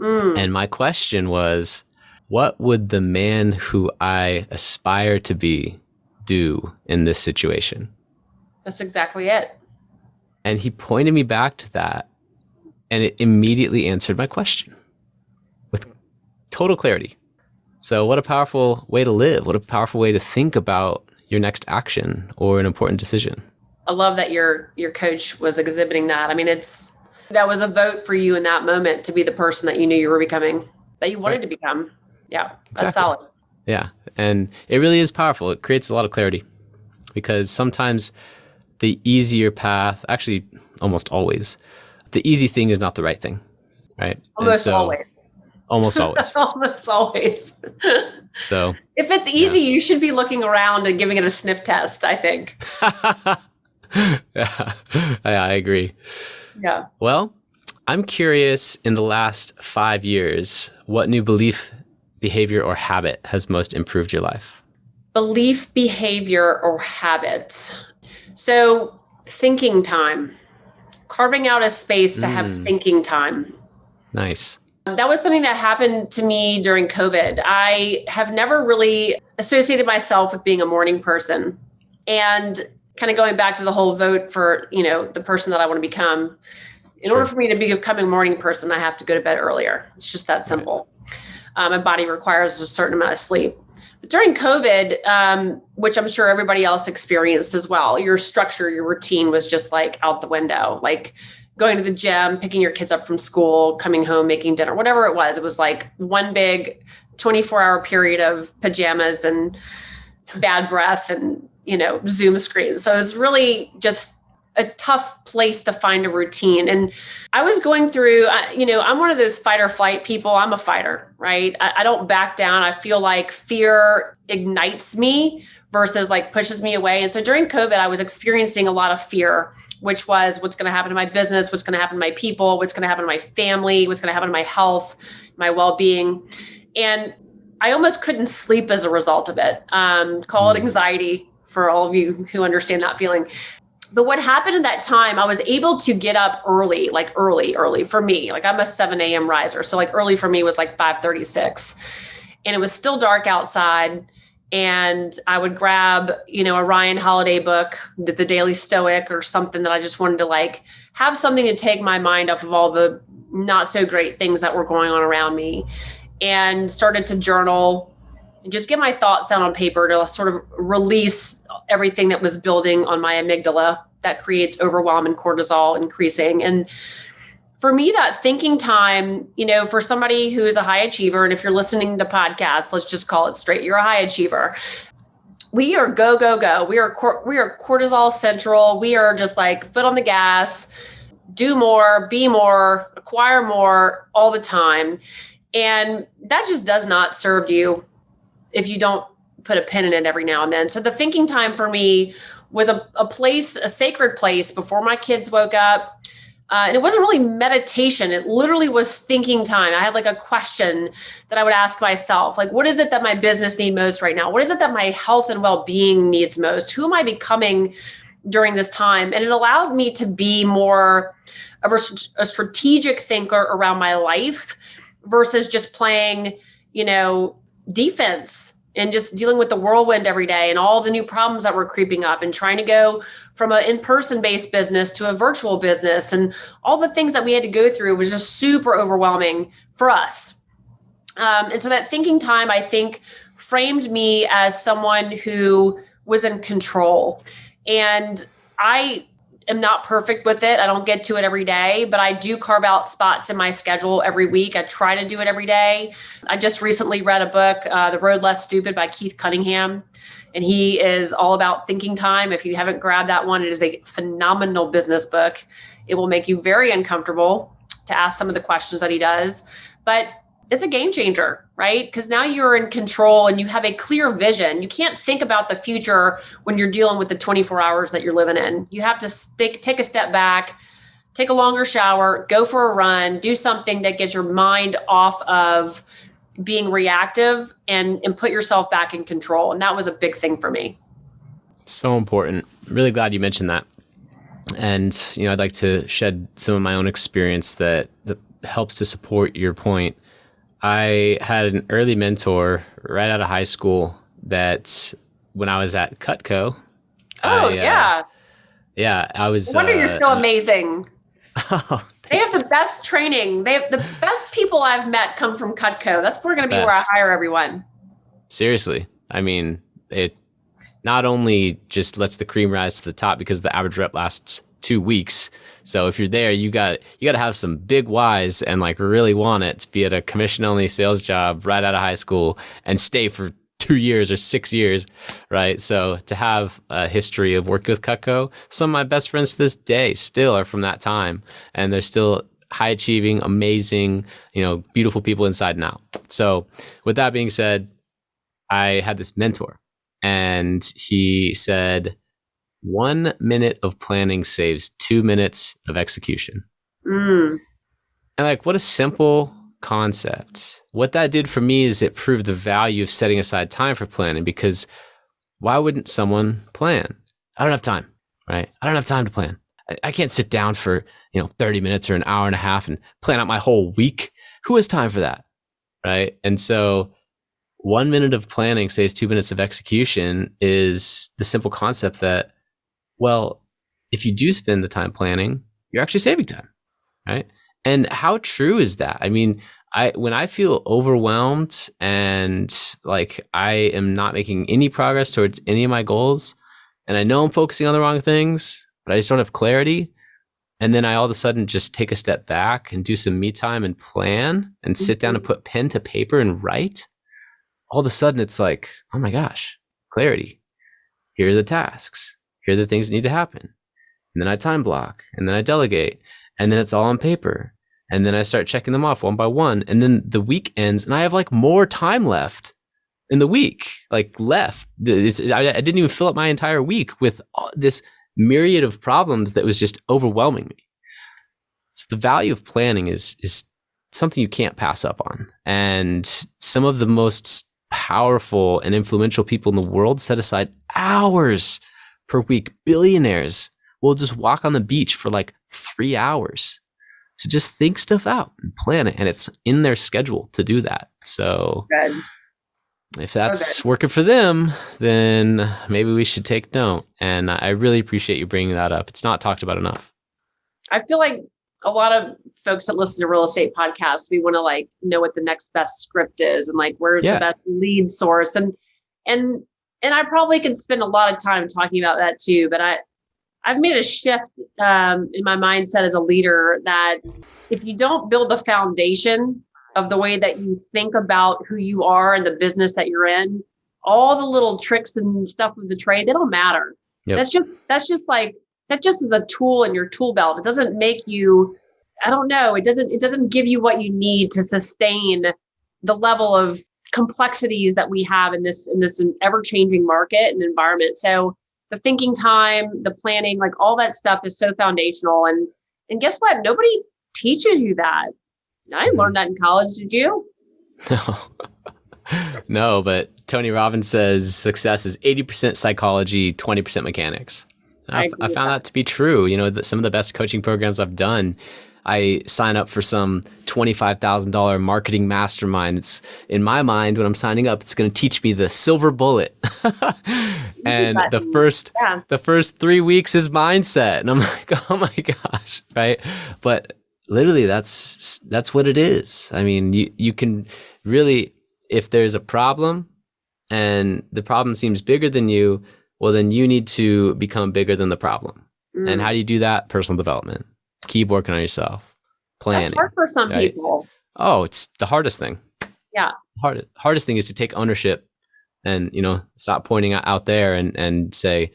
And my question was, what would the man who I aspire to be do in this situation? That's exactly it. And he pointed me back to that, and it immediately answered my question with total clarity. So what a powerful way to live. What a powerful way to think about your next action or an important decision. I love that your coach was exhibiting that. I mean, that was a vote for you in that moment to be the person that you knew you were becoming, that you wanted to become. Yeah, that's solid. Yeah, and it really is powerful. It creates a lot of clarity because sometimes the easier path, actually almost always, the easy thing is not the right thing, right? Almost always. Almost always. Almost always. So if it's easy, you should be looking around and giving it a sniff test, I think. Yeah, I agree. Yeah. Well, I'm curious, in the last 5 years, what new belief, behavior, or habit has most improved your life? Belief, behavior, or habit. So thinking time, carving out a space to have thinking time. Nice. That was something that happened to me during COVID. I have never really associated myself with being a morning person. And kind of going back to the whole vote for, the person that I want to become, in order for me to become a morning person, I have to go to bed earlier. It's just that simple. Right. My body requires a certain amount of sleep. But during COVID, which I'm sure everybody else experienced as well, your structure, your routine was just like out the window, like going to the gym, picking your kids up from school, coming home, making dinner, whatever it was. It was like one big 24-hour period of pajamas and bad breath and, Zoom screens. So it was really just a tough place to find a routine. And I was going through, I'm one of those fight or flight people. I'm a fighter, right? I don't back down. I feel like fear ignites me versus like pushes me away. And so during COVID, I was experiencing a lot of fear, which was what's going to happen to my business, what's going to happen to my people, what's going to happen to my family, what's going to happen to my health, my well-being. And I almost couldn't sleep as a result of it. Call it anxiety for all of you who understand that feeling. But what happened in that time, I was able to get up early, like early for me. Like I'm a 7 a.m. riser. So like early for me was like 5:36. And it was still dark outside. And I would grab, a Ryan Holiday book, the Daily Stoic or something that I just wanted to like have something to take my mind off of all the not so great things that were going on around me, and started to journal and just get my thoughts down on paper to sort of release everything that was building on my amygdala that creates overwhelm and cortisol increasing. And for me, that thinking time, for somebody who is a high achiever, and if you're listening to podcasts, let's just call it straight, you're a high achiever. We are go, go, go. We are cortisol central. We are just like foot on the gas, do more, be more, acquire more all the time. And that just does not serve you if you don't put a pin in it every now and then. So the thinking time for me was a place, a sacred place before my kids woke up. And it wasn't really meditation. It literally was thinking time. I had like a question that I would ask myself, like, what is it that my business needs most right now? What is it that my health and well-being needs most? Who am I becoming during this time? And it allows me to be more of a strategic thinker around my life versus just playing, defense and just dealing with the whirlwind every day and all the new problems that were creeping up and trying to go from an in-person based business to a virtual business, and all the things that we had to go through was just super overwhelming for us. And so that thinking time, I think, framed me as someone who was in control. And I am not perfect with it. I don't get to it every day, but I do carve out spots in my schedule every week. I try to do it every day. I just recently read a book, The Road Less Stupid by Keith Cunningham, and he is all about thinking time. If you haven't grabbed that one, it is a phenomenal business book. It will make you very uncomfortable to ask some of the questions that he does, but it's a game changer, right? Because now you're in control and you have a clear vision. You can't think about the future when you're dealing with the 24 hours that you're living in. You have to take a step back, take a longer shower, go for a run, do something that gets your mind off of being reactive and put yourself back in control. And that was a big thing for me. So important. Really glad you mentioned that. And, I'd like to shed some of my own experience that helps to support your point. I had an early mentor right out of high school that when I was at Cutco. Yeah, I was. No wonder you're so amazing. Oh, they have the best training. They have the best people I've met come from Cutco. That's going to be where I hire everyone. Seriously. I mean, it not only just lets the cream rise to the top because the average rep lasts 2 weeks. So if you're there, you got to have some big whys and like really want it to be at a commission only sales job right out of high school and stay for 2 years or 6 years, right? So to have a history of working with Cutco, some of my best friends to this day still are from that time, and they're still high achieving, amazing, beautiful people inside and out. So with that being said, I had this mentor, and he said, 1 minute of planning saves 2 minutes of execution. And like, what a simple concept. What that did for me is it proved the value of setting aside time for planning, because why wouldn't someone plan? I don't have time, right? I don't have time to plan. I can't sit down for 30 minutes or an hour and a half and plan out my whole week. Who has time for that? Right. And so 1 minute of planning saves 2 minutes of execution is the simple concept that, well, if you do spend the time planning, you're actually saving time. Right. And how true is that? I mean, when I feel overwhelmed and like I am not making any progress towards any of my goals, and I know I'm focusing on the wrong things, but I just don't have clarity. And then I all of a sudden just take a step back and do some me time and plan and sit down and put pen to paper and write. All of a sudden it's like, oh my gosh, clarity. Here are the tasks. Here are the things that need to happen. And then I time block, and then I delegate, and then it's all on paper. And then I start checking them off one by one. And then the week ends and I have like more time left in the week, like left. I didn't even fill up my entire week with this myriad of problems that was just overwhelming me. So the value of planning is something you can't pass up on. And some of the most powerful and influential people in the world set aside hours per week. Billionaires will just walk on the beach for like 3 hours to just think stuff out and plan it. And it's in their schedule to do that. So Good. If that's working for them, then maybe we should take note. And I really appreciate you bringing that up. It's not talked about enough. I feel like a lot of folks that listen to real estate podcasts, we want to like know what the next best script is and like where's the best lead source. And I probably can spend a lot of time talking about that too, but I've made a shift in my mindset as a leader that if you don't build the foundation of the way that you think about who you are and the business that you're in, all the little tricks and stuff of the trade, they don't matter. Yep. That's just the tool in your tool belt. It doesn't make you, I don't know, it doesn't give you what you need to sustain the level of complexities that we have in this ever-changing market and environment. So the thinking time, the planning, like all that stuff is so foundational. And guess what? Nobody teaches you that. I didn't learn that in college. Did you? No, but Tony Robbins says success is 80% psychology, 20% mechanics. I found that to be true. You know, some of the best coaching programs I've done, I sign up for some $25,000 marketing mastermind. It's in my mind when I'm signing up, it's going to teach me the silver bullet. And the first 3 weeks is mindset. And I'm like, oh my gosh. Right. But literally that's what it is. I mean, you can really, if there's a problem and the problem seems bigger than you, well, then you need to become bigger than the problem. And how do you do that? Personal development. Keep working on yourself. Planning. That's hard for some people. Oh, it's the hardest thing. Yeah. Hardest thing is to take ownership and, stop pointing out there and say,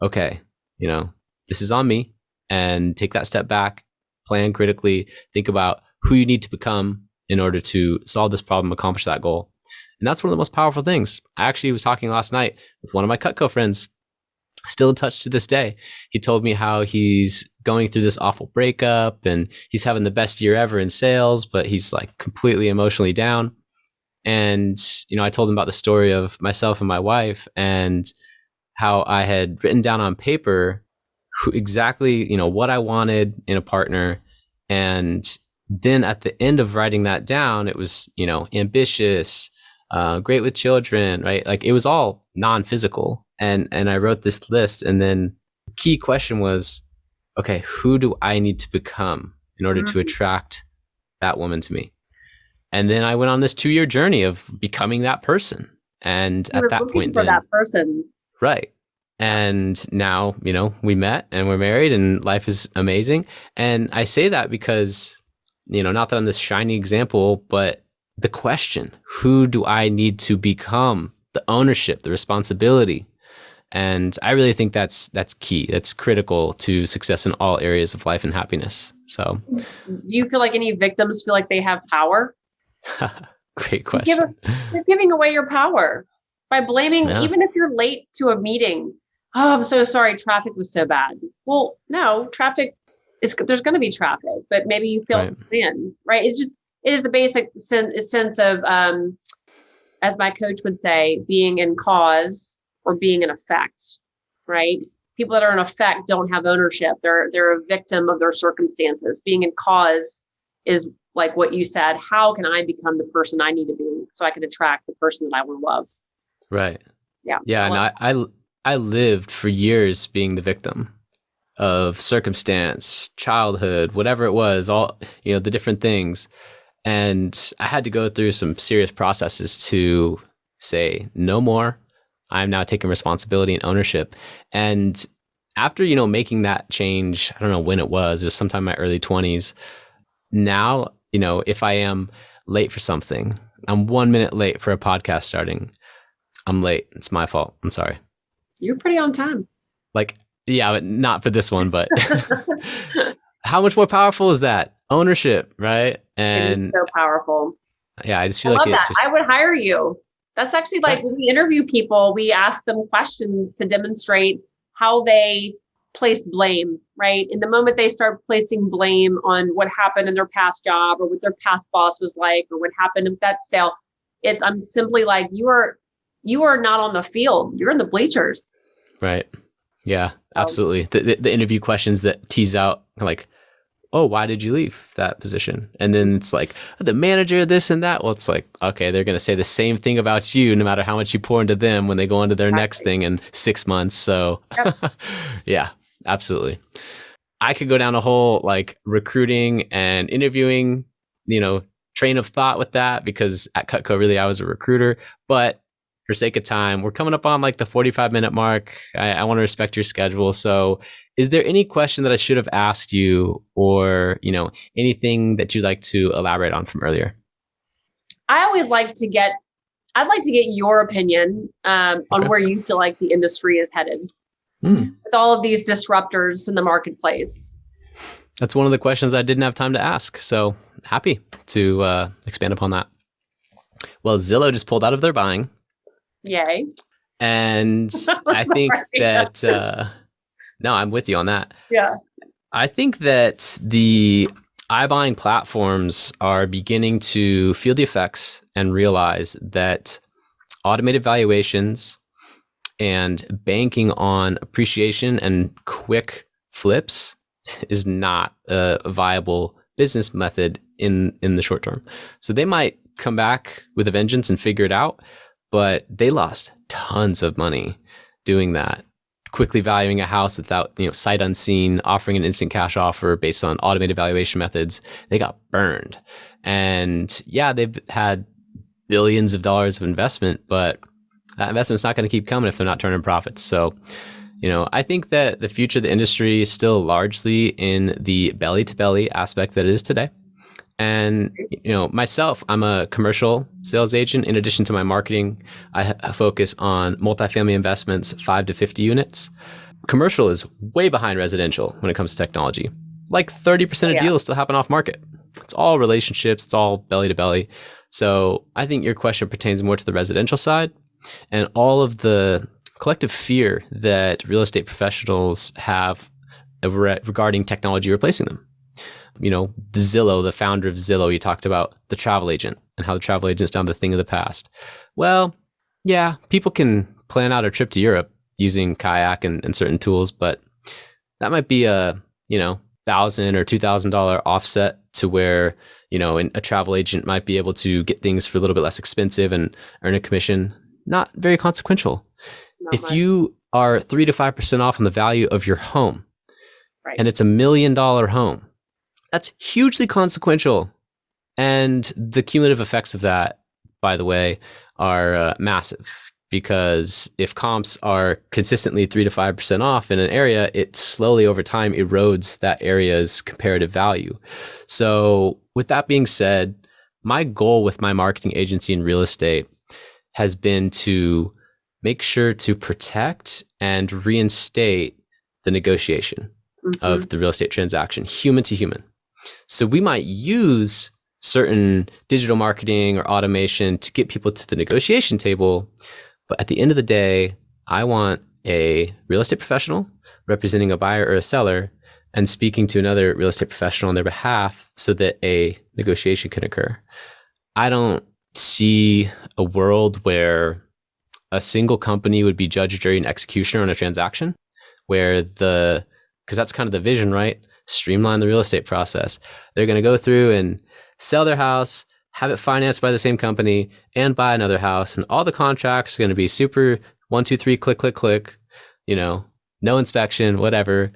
okay, this is on me, and take that step back, plan critically, think about who you need to become in order to solve this problem, accomplish that goal. And that's one of the most powerful things. I actually was talking last night with one of my Cutco friends, still in touch to this day. He told me how he's going through this awful breakup and he's having the best year ever in sales, but he's like completely emotionally down. And, I told him about the story of myself and my wife and how I had written down on paper exactly, what I wanted in a partner. And then at the end of writing that down, it was, ambitious, great with children, right? Like it was all non-physical. And I wrote this list, and then the key question was, okay, who do I need to become in order to attract that woman to me? And then I went on this 2-year journey of becoming that person. And at that point, that person, right? And now, we met and we're married, and life is amazing. And I say that because, not that I'm this shiny example, but the question, who do I need to become? The ownership, the responsibility. And I really think that's key. That's critical to success in all areas of life and happiness. So, do you feel like any victims feel like they have power? Great question. You're giving away your power by blaming, even if you're late to a meeting. Oh, I'm so sorry. Traffic was so bad. Well, no, there's going to be traffic, but maybe you failed to plan, right? It is the basic sense of, as my coach would say, being in cause or being in effect, right? People that are in effect don't have ownership. They're a victim of their circumstances. Being in cause is like what you said, how can I become the person I need to be so I can attract the person that I want to love? Right. Yeah. Yeah. And I lived for years being the victim of circumstance, childhood, whatever it was, all, the different things. And I had to go through some serious processes to say, no more. I'm now taking responsibility and ownership. And after, making that change, I don't know when it was sometime in my early 20s. Now, if I am late for something, I'm 1 minute late for a podcast starting. I'm late. It's my fault. I'm sorry. You're pretty on time. Like, yeah, but not for this one, but how much more powerful is that? Ownership, right? And it's so powerful. Yeah, I just feel like love that. I would hire you. That's actually like when we interview people, we ask them questions to demonstrate how they place blame, right? In the moment they start placing blame on what happened in their past job or what their past boss was like, or what happened with that sale, I'm simply like, you are not on the field. You're in the bleachers. Right. Yeah, absolutely. The interview questions that tease out like, oh, why did you leave that position? And then it's like, the manager, this and that. Well, it's like, okay, they're going to say the same thing about you, no matter how much you pour into them when they go on to their next thing in 6 months. So yeah, absolutely. I could go down a whole like recruiting and interviewing, train of thought with that, because at Cutco, really, I was a recruiter. But for sake of time, we're coming up on like the 45-minute mark. I want to respect your schedule. So is there any question that I should have asked you, or, anything that you'd like to elaborate on from earlier? I'd like to get your opinion on where you feel like the industry is headed with all of these disruptors in the marketplace. That's one of the questions I didn't have time to ask. So happy to expand upon that. Well, Zillow just pulled out of their buying. Yay. And I think that, no, I'm with you on that. Yeah. I think that the iBuying platforms are beginning to feel the effects and realize that automated valuations and banking on appreciation and quick flips is not a viable business method in the short term. So they might come back with a vengeance and figure it out, but they lost tons of money doing that. Quickly valuing a house without, sight unseen, offering an instant cash offer based on automated valuation methods. They got burned. And yeah, they've had billions of dollars of investment, but that investment's not going to keep coming if they're not turning profits. So, I think that the future of the industry is still largely in the belly to belly aspect that it is today. And, myself, I'm a commercial sales agent. In addition to my marketing, I focus on multifamily investments, 5 to 50 units. Commercial is way behind residential when it comes to technology. Like 30% of deals still happen off market. It's all relationships. It's all belly to belly. So I think your question pertains more to the residential side and all of the collective fear that real estate professionals have regarding technology replacing them. Zillow, the founder of Zillow, he talked about the travel agent and how the travel agent's now the thing of the past. Well, yeah, people can plan out a trip to Europe using Kayak and certain tools, but that might be a, $1,000 or $2,000 offset to where, a travel agent might be able to get things for a little bit less expensive and earn a commission. Not very consequential. If you are 3 to 5% off on the value of your home, and it's $1 million home, that's hugely consequential. And the cumulative effects of that, by the way, are massive, because if comps are consistently 3 to 5% off in an area, it slowly over time erodes that area's comparative value. So with that being said, my goal with my marketing agency in real estate has been to make sure to protect and reinstate the negotiation of the real estate transaction, human to human. So we might use certain digital marketing or automation to get people to the negotiation table. But at the end of the day, I want a real estate professional representing a buyer or a seller and speaking to another real estate professional on their behalf so that a negotiation can occur. I don't see a world where a single company would be judge, jury, and executioner on a transaction, where because that's kind of the vision, right? Streamline the real estate process. They're going to go through and sell their house, have it financed by the same company, and buy another house. And all the contracts are going to be super 1, 2, 3, click, click, click, no inspection, whatever.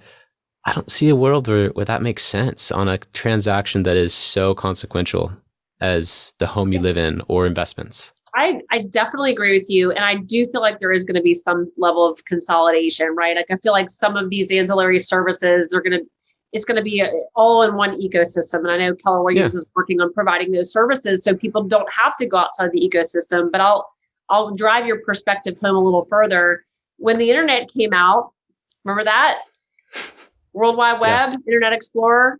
I don't see a world where that makes sense on a transaction that is so consequential as the home you live in or investments. I definitely agree with you. And I do feel like there is going to be some level of consolidation, right? Like I feel like some of these ancillary services, it's going to be all in one ecosystem. And I know Keller Williams is working on providing those services so people don't have to go outside the ecosystem. But I'll drive your perspective home a little further. When the internet came out, remember that? World Wide Web, Internet Explorer.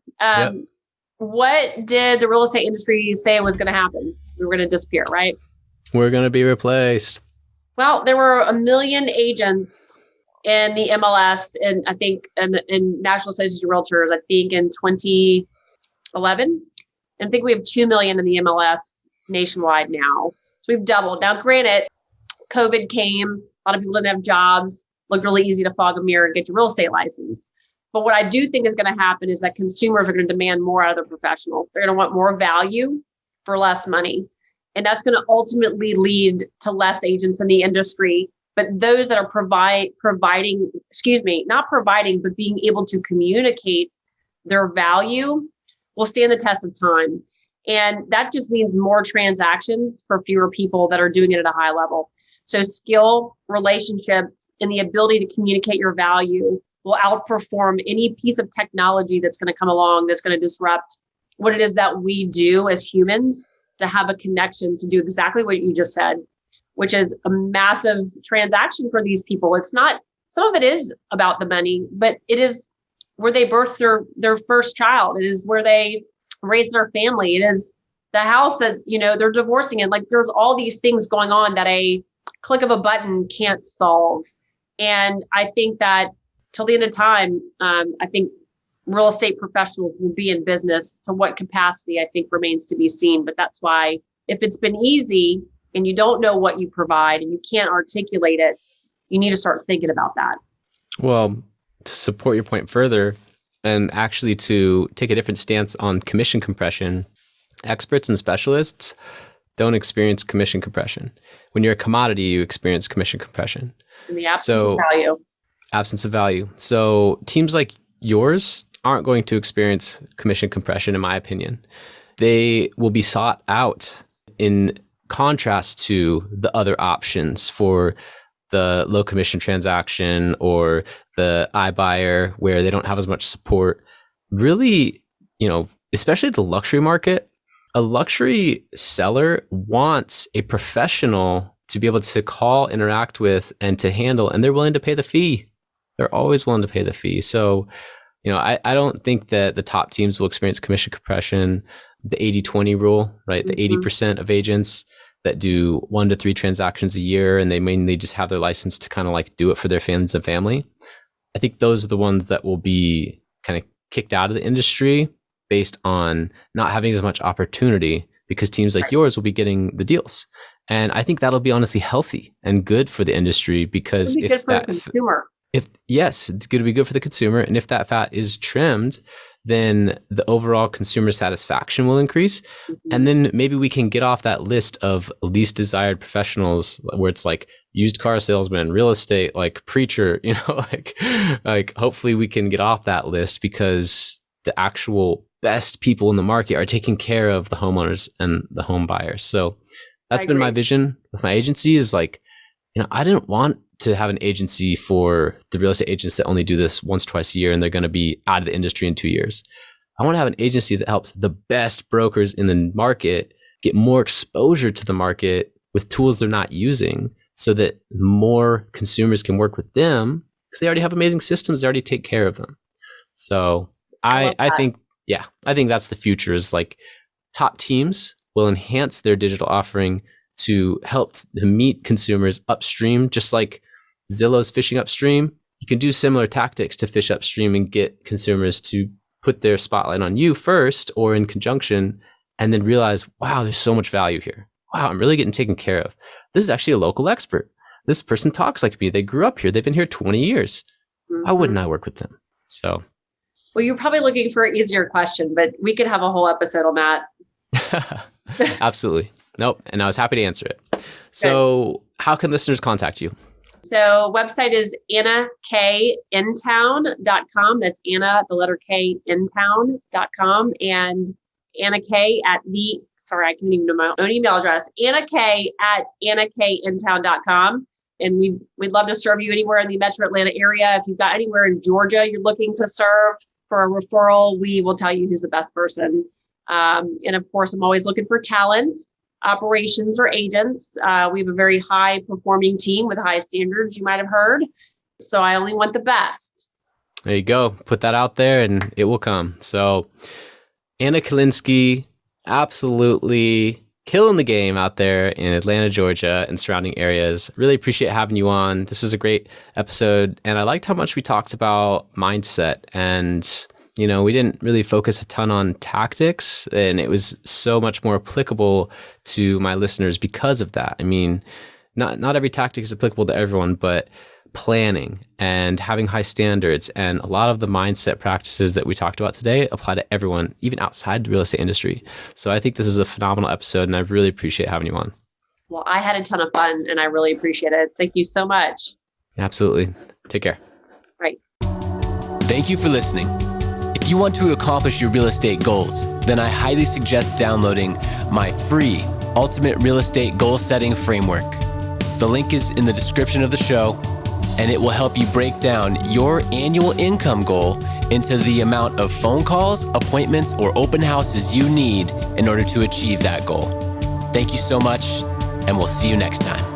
What did the real estate industry say was going to happen? We were going to disappear, right? We're going to be replaced. Well, there were 1 million agents in the MLS, and I think in National Association of Realtors, I think in 2011. And I think we have 2 million in the MLS nationwide now. So we've doubled. Now, granted, COVID came, a lot of people didn't have jobs, looked really easy to fog a mirror and get your real estate license. But what I do think is going to happen is that consumers are going to demand more out of their professional. They're going to want more value for less money. And that's going to ultimately lead to less agents in the industry. But those that are but being able to communicate their value will stand the test of time. And that just means more transactions for fewer people that are doing it at a high level. So skill, relationships, and the ability to communicate your value will outperform any piece of technology that's going to come along that's going to disrupt what it is that we do as humans to have a connection to do exactly what you just said, which is a massive transaction for these people. It's not, some of it is about the money, but it is where they birth their first child. It is where they raise their family. It is the house that, they're divorcing in. Like there's all these things going on that a click of a button can't solve. And I think that till the end of time, I think real estate professionals will be in business. To what capacity, I think remains to be seen. But that's why if it's been easy and you don't know what you provide and you can't articulate it, you need to start thinking about that. Well, to support your point further, and actually to take a different stance on commission compression, experts and specialists don't experience commission compression. When you're a commodity, you experience commission compression. In the absence of value. Absence of value. So teams like yours aren't going to experience commission compression, in my opinion. They will be sought out in contrast to the other options for the low commission transaction or the iBuyer where they don't have as much support. Really, especially the luxury market, a luxury seller wants a professional to be able to call, interact with, and to handle, and they're willing to pay the fee. They're always willing to pay the fee. So, I don't think that the top teams will experience commission compression. The 80-20 rule, right? The 80% of agents that do 1 to 3 transactions a year, and they mainly just have their license to kind of like do it for their friends and family. I think those are the ones that will be kind of kicked out of the industry based on not having as much opportunity, because teams like yours will be getting the deals. And I think that'll be honestly healthy and good for the industry, because it'll be good for the consumer. Yes, it's going to be good for the consumer. And if that fat is trimmed, then the overall consumer satisfaction will increase. And then maybe we can get off that list of least desired professionals where it's like used car salesman, real estate, like preacher, like hopefully we can get off that list, because the actual best people in the market are taking care of the homeowners and the home buyers. So that's been my vision with my agency, is like, I didn't want to have an agency for the real estate agents that only do this once, twice a year, and they're going to be out of the industry in 2 years. I want to have an agency that helps the best brokers in the market get more exposure to the market with tools they're not using, so that more consumers can work with them, because they already have amazing systems. They already take care of them. So I think that's the future, is like top teams will enhance their digital offering to help to meet consumers upstream, just like Zillow's fishing upstream. You can do similar tactics to fish upstream and get consumers to put their spotlight on you first or in conjunction, and then realize, wow, there's so much value here. Wow, I'm really getting taken care of. This is actually a local expert. This person talks like me. They grew up here. They've been here 20 years. Why wouldn't I work with them? So, well, you're probably looking for an easier question, but we could have a whole episode on that. Absolutely. Nope. And I was happy to answer it. So how can listeners contact you? So website is AnnaKintown.com. That's Anna, the letter K, Intown.com. And Anna K I can't even know my own email address. Anna K at AnnaKintown.com. And we'd love to serve you anywhere in the metro Atlanta area. If you've got anywhere in Georgia you're looking to serve for a referral, we will tell you who's the best person. And of course, I'm always looking for talent, operations or agents. We have a very high performing team with high standards, you might have heard. So I only want the best. There you go. Put that out there and it will come. So Anna Kilinski, absolutely killing the game out there in Atlanta, Georgia and surrounding areas. Really appreciate having you on. This was a great episode. And I liked how much we talked about mindset. And, you know, we didn't really focus a ton on tactics, and it was so much more applicable to my listeners because of that. I mean, not every tactic is applicable to everyone, but planning and having high standards and a lot of the mindset practices that we talked about today apply to everyone, even outside the real estate industry. So I think this was a phenomenal episode, and I really appreciate having you on. Well, I had a ton of fun and I really appreciate it. Thank you so much. Absolutely. Take care. Right. Thank you for listening. If you want to accomplish your real estate goals, then I highly suggest downloading my free Ultimate Real Estate Goal Setting Framework. The link is in the description of the show, and it will help you break down your annual income goal into the amount of phone calls, appointments, or open houses you need in order to achieve that goal. Thank you so much, and we'll see you next time.